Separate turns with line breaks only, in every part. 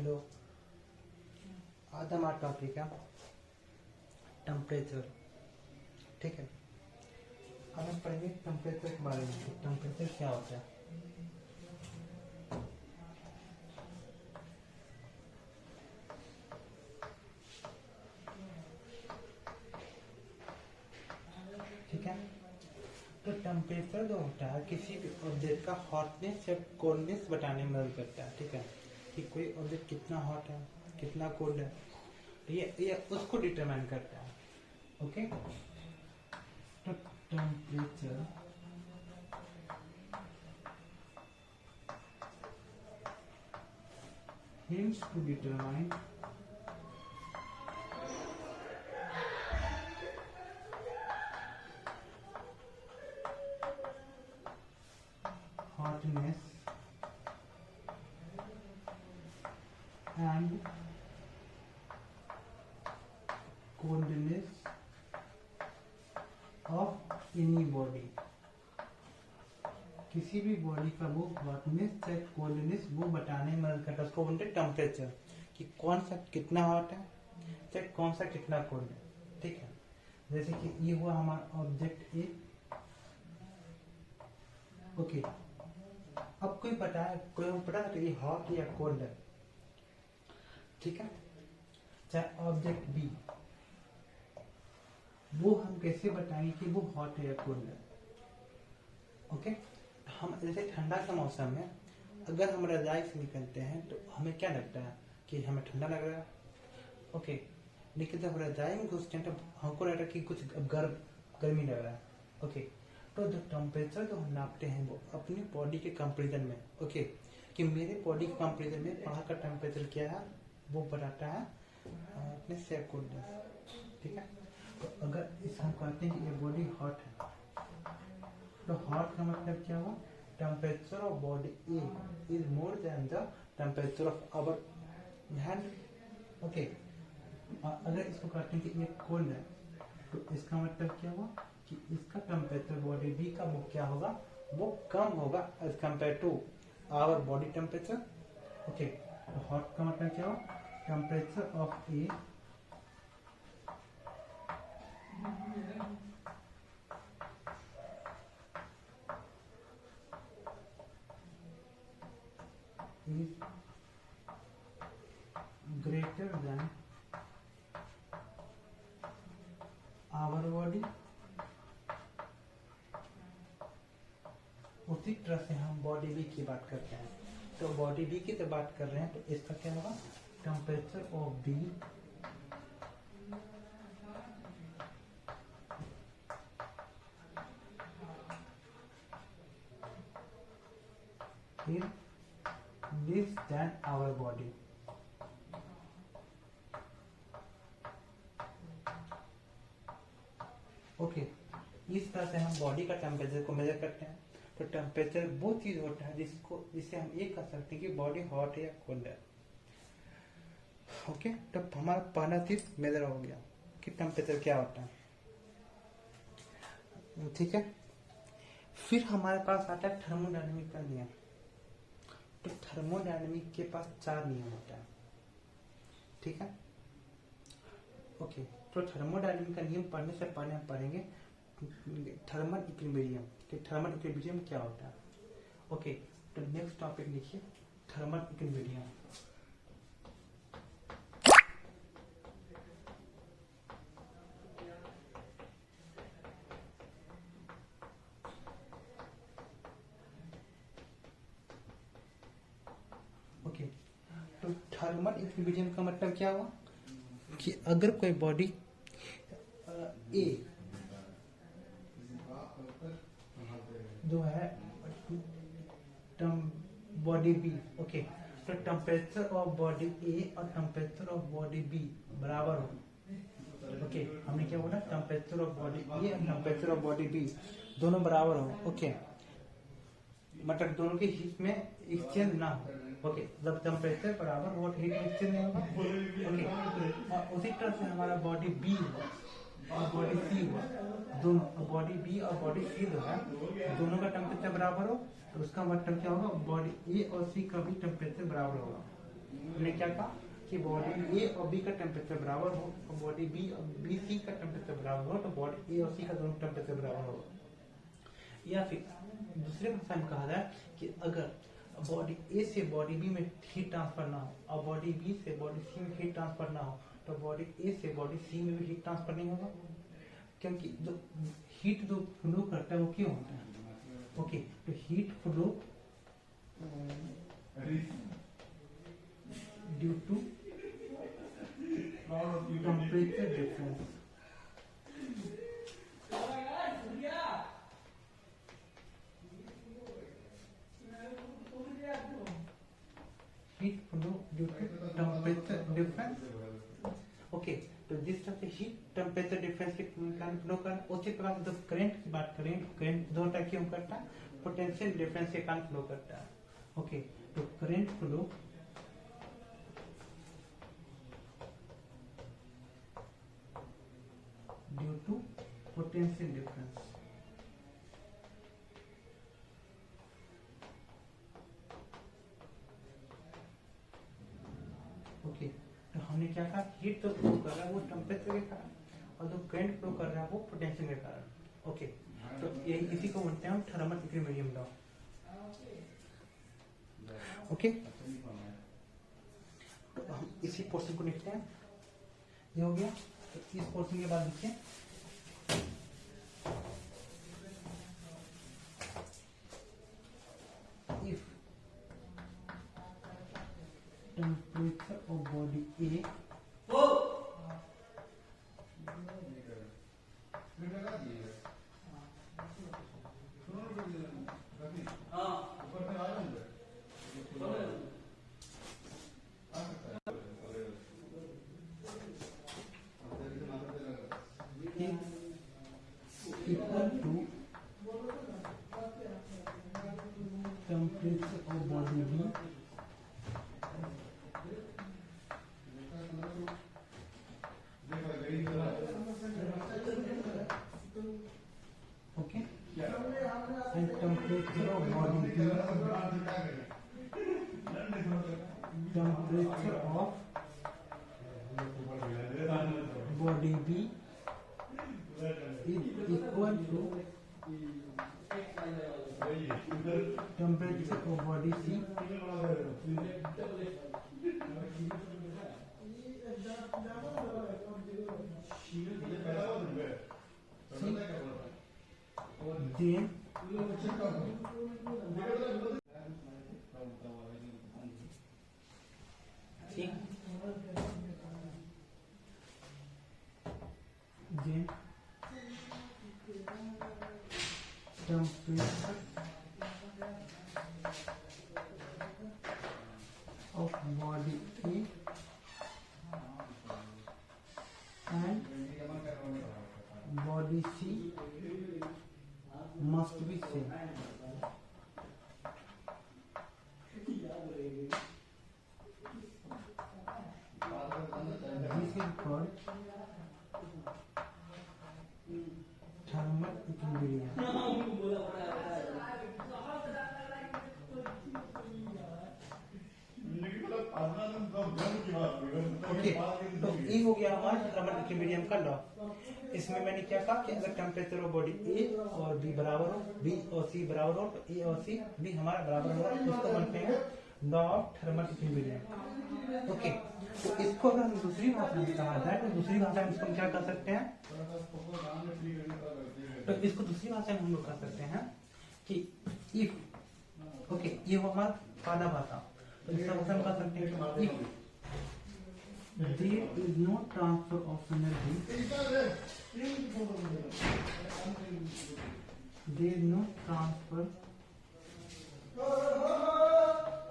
Hello, आज हमारा topic है टेम्परेचर। ठीक है, हम पढ़ेंगे टेम्परेचर के बारे में। टेम्परेचर क्या होता है? ठीक है, तो टेम्परेचर जो होता है किसी भी ऑब्जेक्ट का हॉटनेस या कोल्डनेस बताने में मदद करता है। ठीक है, कि कोई ऑब्जेक्ट कितना हॉट है, कितना कोल्ड है, ये उसको डिटरमाइन करता है। ओके, तो temperature helps to determine hotness and coldness of any body। किसी भी बॉडी का वो हॉटनेस या कोल्डनेस वो बताने में मदद करता है। उसको बोलते हैं टेम्परेचर, कि कौन सा कितना हॉट है या कौन सा कितना कोल्ड है। ठीक है, जैसे कि ये हुआ हमारा ऑब्जेक्ट ए। ओके, अब कोई पता है तो ये हॉट या कोल्ड है। ठीक है, चाहे ऑब्जेक्ट बी, वो हम कैसे बताएंगे कि वो हॉट है या कोल्ड है? ओके, हम जैसे ठंडा का मौसम में अगर हम रजाई से निकलते हैं तो हमें क्या लगता है कि हमें ठंडा लग रहा है। ओके, लेकिन जब रजाई में घुसते हैं तो हमको लगता है कि कुछ गर्मी लग रहा है। ओके, तो जो टेम्परेचर जो हम नापते हैं वो अपनी बॉडी के कंपेरिजन में, ओके, कि मेरे बॉडी के कंपेरिजन में वहाँ का टेम्परेचर क्या है वो बताता है अपने से कोल्डनेस। ठीक है, तो अगर इस हम कहते हैं कि ये बॉडी हॉट है, तो हॉट का मतलब क्या हुआ? Temperature of body A is more than the temperature of our hand. Okay, अगर इसको कहते हैं कि ये कोल्ड है, तो इसका मतलब क्या हुआ कि इसका टेम्परेचर बॉडी बी का वो क्या होगा, वो कम होगा as compare to our body temperature. Okay, तो हॉट का मतलब क्या हुआ? Temperature of A is greater than our body। उसी तरह से हम बॉडी बी की बात करते हैं, तो बॉडी बी की तो बात कर रहे हैं, तो इसका क्या होगा? Temperature of B is less than our body। Okay, इस तरह से हम बॉडी का टेम्परेचर को मेजर करते हैं। तो टेम्परेचर वो चीज होता है जिससे हम ये कह सकते हैं कि बॉडी हॉट है या कोल्ड है। ओके, तो हमारा पहला चीज मेजर हो गया कि टेम्परेचर क्या होता है। ठीक है, फिर हमारे पास आता है थर्मोडायनामिक का नियम। तो थर्मोडायनामिक के पास 4 नियम होता है। ठीक है, ओके, तो थर्मोडायनामिक का नियम पढ़ने से पहले हम पढ़ेंगे थर्मल इक्विलिब्रियम कि थर्मल इक्विलिब्रियम क्या होता है। ओके, तो नेक्स्ट टॉपिक लिखिए थर्मल इक्विलिब्रियम। ओके, तो थर्मल इक्विलिब्रियम का मतलब क्या हुआ कि अगर कोई बॉडी ए जो है बॉडी बी, ओके, तो टेम्परेचर ऑफ बॉडी ए और टेम्परेचर ऑफ बॉडी बी बराबर हो। ओके, हमने क्या बोला? टेम्परेचर ऑफ बॉडी ए और टेम्परेचर ऑफ बॉडी बी दोनों बराबर हो। ओके, मतलब दोनों के हीट में एक्सचेंज ना हो। ओके, जब टेम्परेचर बराबर हो हीट एक्सचेंज नहीं होगा। ओके, और उसी तरह से हमारा बॉडी बी हुआ और बॉडी सी हुआ, दोनों बॉडी बी और बॉडी सी जो है दोनों का टेम्परेचर बराबर हो, तो उसका मतलब क्या होगा? बॉडी ए और सी का भी टेम्परेचर बराबर होगा। हमने क्या कहा कि बॉडी ए और बी का टेम्परेचर बराबर हो और बॉडी बी और बी सी का टेम्परेचर बराबर हो तो बॉडी ए और सी का दोनों टेम्परेचर बराबर हो। या फिर दूसरे भाषा में कहा जाए कि अगर बॉडी ए से बॉडी बी में हीट ट्रांसफर ना हो और बॉडी बी से बॉडी सी में हीट ट्रांसफर ना हो तो बॉडी ए से बॉडी सी में भी हीट ट्रांसफर नहीं होगा, क्योंकि जो हीट जो फ्लो करता है वो क्यों होता है? ओके, तो heat flow due to temperature difference. Heat flow due to temperature difference. Okay, तो जिस तरह से हीट टेम्परेचर डिफरेंस के कारण फ्लो कर, उसी प्रकार से जब करंट की बात करें तो करंट दो टाइप क्यों करता है? पोटेंशियल डिफरेंस के कारण फ्लो करता है। ओके, तो current flow due to potential difference. Okay, तो हमने क्या कहा? हीट तो फ्लो कर रहा है वो टेम्परेचर के कारण और जो करंट फ्लो कर रहा है वो पोटेंशियल के कारण। ओके, तो यही इसी को बोलते हैं हम थर्मल इक्विलिब्रियम लॉ। ओके, तो हम इसी पोर्शन को लिखते हैं। ये हो गया, तो इस पोर्शन के बाद लिखते हैं if temperature of body A is equal to temperature of body B okay, and temperature of body B, temperature of body B is equal to temperature of body C then temperature of body A and body C must be same. This is called thermal equilibrium. Okay, तो ये हो गया हमारा thermal equilibrium का law. इसमें मैंने क्या कहा कि अगर टेम्परेचर ऑफ बॉडी ए और बी बराबर हो, बी और सी बराबर हो, तो ए और सी भी हमारा बराबर होगा, उसको बोलते हैं law of thermal equilibrium. Okay, तो इसको अगर हम दूसरी भाषा में कहा जाए तो दूसरी भाषा में इसको हम क्या कर सकते हैं? तो इसको दूसरी भाषा में हम लोग कह सकते हैं कि इफ, ओके, ये हो हमारा पहला भाषा, तो इसका भाषा हम कह सकते हैं कि if there is no transfer of energy, there is no transfer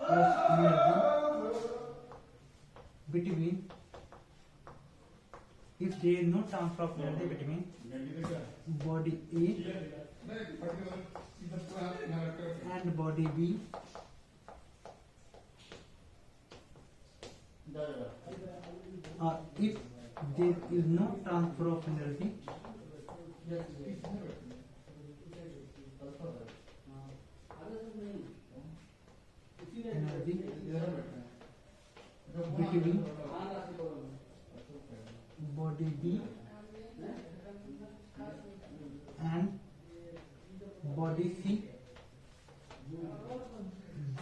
of energy between, if there is no transfer of energy between body A and body B, if there is no transfer of energy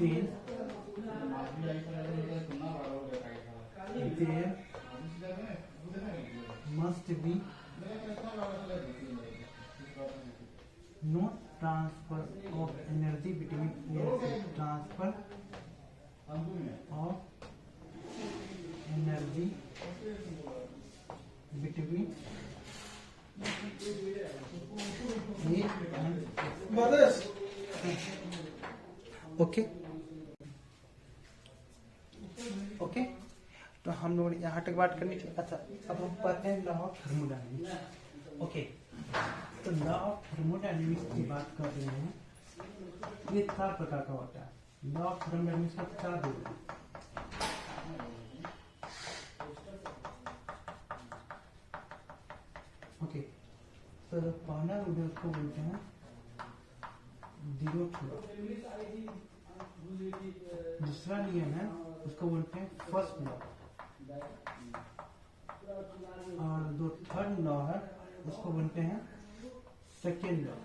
then there must be no transfer of energy between transfer of energy between A and okay okay. तो हम लोग यहाँ तक बात करनी थी। अच्छा, अब हम पढ़ते हैं लॉ ऑफ थर्मोडायनेमिक्स। ओके, तो लॉ ऑफ थर्मोडायनेमिक्स की बात कर रहे हैं। ये 4 प्रकार का होता है। लॉ ऑफ थर्मोडायनेमिक्स का 4 रूल है। ओके, तो पहला रूल को बोलते हैं जीरो लॉ। दूसरा नियम है उसको बोलते हैं फर्स्ट लॉ, और जो थर्ड लॉ है उसको बोलते हैं सेकेंड लॉ,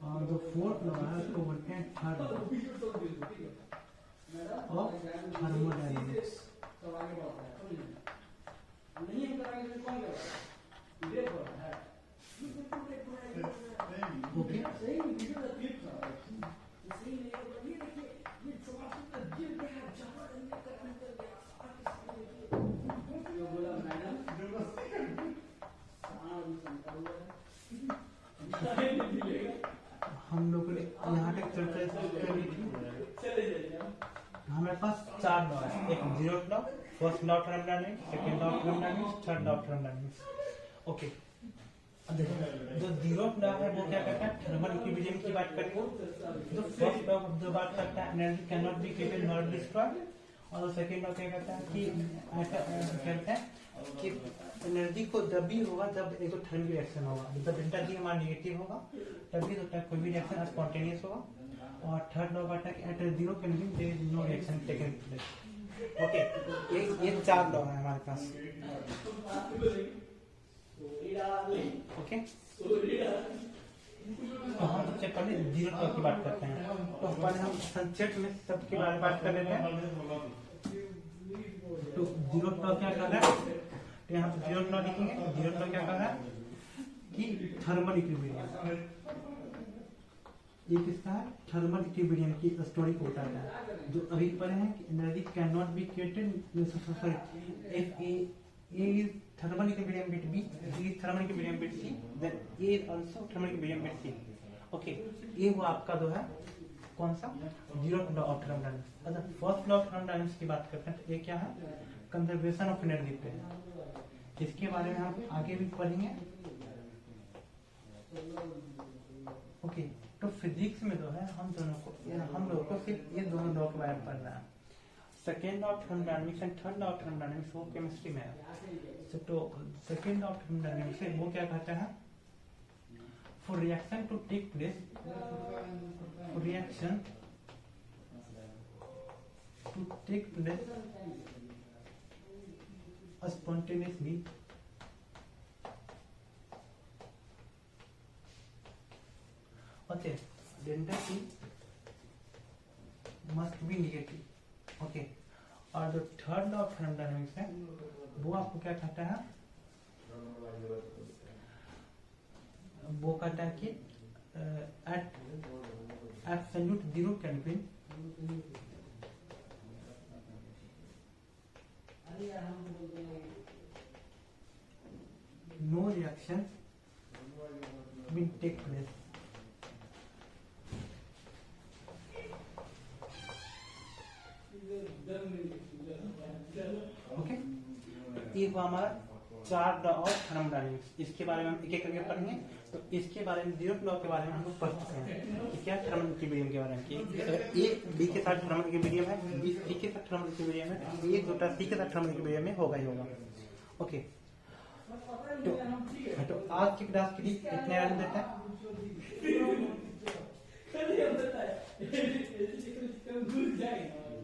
और जो फोर्थ लॉ है उसको बोलते हैं third law of thermodynamics. Okay, हम लोग ने यहाँ तक चर्चा करी थी। हमारे पास 4 लॉ है। एक zero law, first law of thermodynamics, second law of thermodynamics, third law of thermodynamics. Okay, जो जीरो लॉ है वो क्या करता है, थर्मल इक्विलिब्रियम की बात करता है। जो फर्स्ट लॉ जो बात करता है energy can not be created not destroyed, और सेकंड लॉ क्या कहता है कि ऐसा कहता है कि एनर्जी को जब भी होगा जब एक थर्मल रिएक्शन होगा, जब डेल्टा जी हमारा नेगेटिव होगा तभी होता है कोई भी रिएक्शन स्पॉन्टेनियस होगा। और थर्ड लॉ कहता है कि at zero kelvin there is no reaction taken place. Okay, ये 4 लॉ है हमारे पास। ओके, तो हम सबसे पहले जीरो लॉ की बात करते हैं। तो पहले हम संक्षेप में सबके बारे में बात कर लेते हैं। तो जीरो लॉ क्या कर रहा है, तो यहाँ पे जीरो लॉ लिखेंगे। जीरो लॉ क्या कर रहा है कि थर्मल इक्विलिब्रियम, ये किसका है, थर्मल इक्विलिब्रियम की स्टोरी को बताता है। जो अभी पढ़े हैं कि energy can not be created, sorry, if A is thermal equilibrium bit B, B is thermal equilibrium bit C, then A is also thermal equilibrium bit C. Okay, ये वो आपका जो है कौन सा जीरो लॉ ऑफ थर्मोडायनेमिक्स। अच्छा, first law of thermodynamics की बात करते हैं तो ये क्या है, कंजर्वेशन ऑफ एनर्जी पे है। इसके बारे में हम आगे भी पढ़ेंगे। ओके, तो फिजिक्स में जो है हम लोगों को सिर्फ ये दोनों लॉ के बारे में पढ़ना है। Second law of thermodynamics and third law of thermodynamics वो केमिस्ट्री में है। तो सेकेंड लॉ ऑफ थर्मोडायनेमिक्स वो क्या कहता है, for reaction to take place, reaction to take place spontaneously okay, delta T must be negative। Okay, और जो थर्ड लॉ ऑफ थर्मोडायनेमिक्स है वो आपको क्या कहता है, वो कहता है कि at absolute zero kelvin no reaction will take place. Okay, ये वो हमारा 4 लॉ ऑफ थर्मोडायनेमिक्स। इसके बारे में हम एक एक करके पढ़ेंगे। तो इसके बारे में जीरो लॉ के बारे में हम लोग पढ़ चुके हैं कि क्या थर्मल इक्विलिब्रियम के बारे में, कि ए बी के साथ थर्मल इक्विलिब्रियम है, बी सी के साथ थर्मल इक्विलिब्रियम है, ए दूसरा सी के साथ थर्मल इक्विलिब्रियम में होगा ही होगा। ओके, तो आज की क्लास के लिए इतने रहने देते हैं।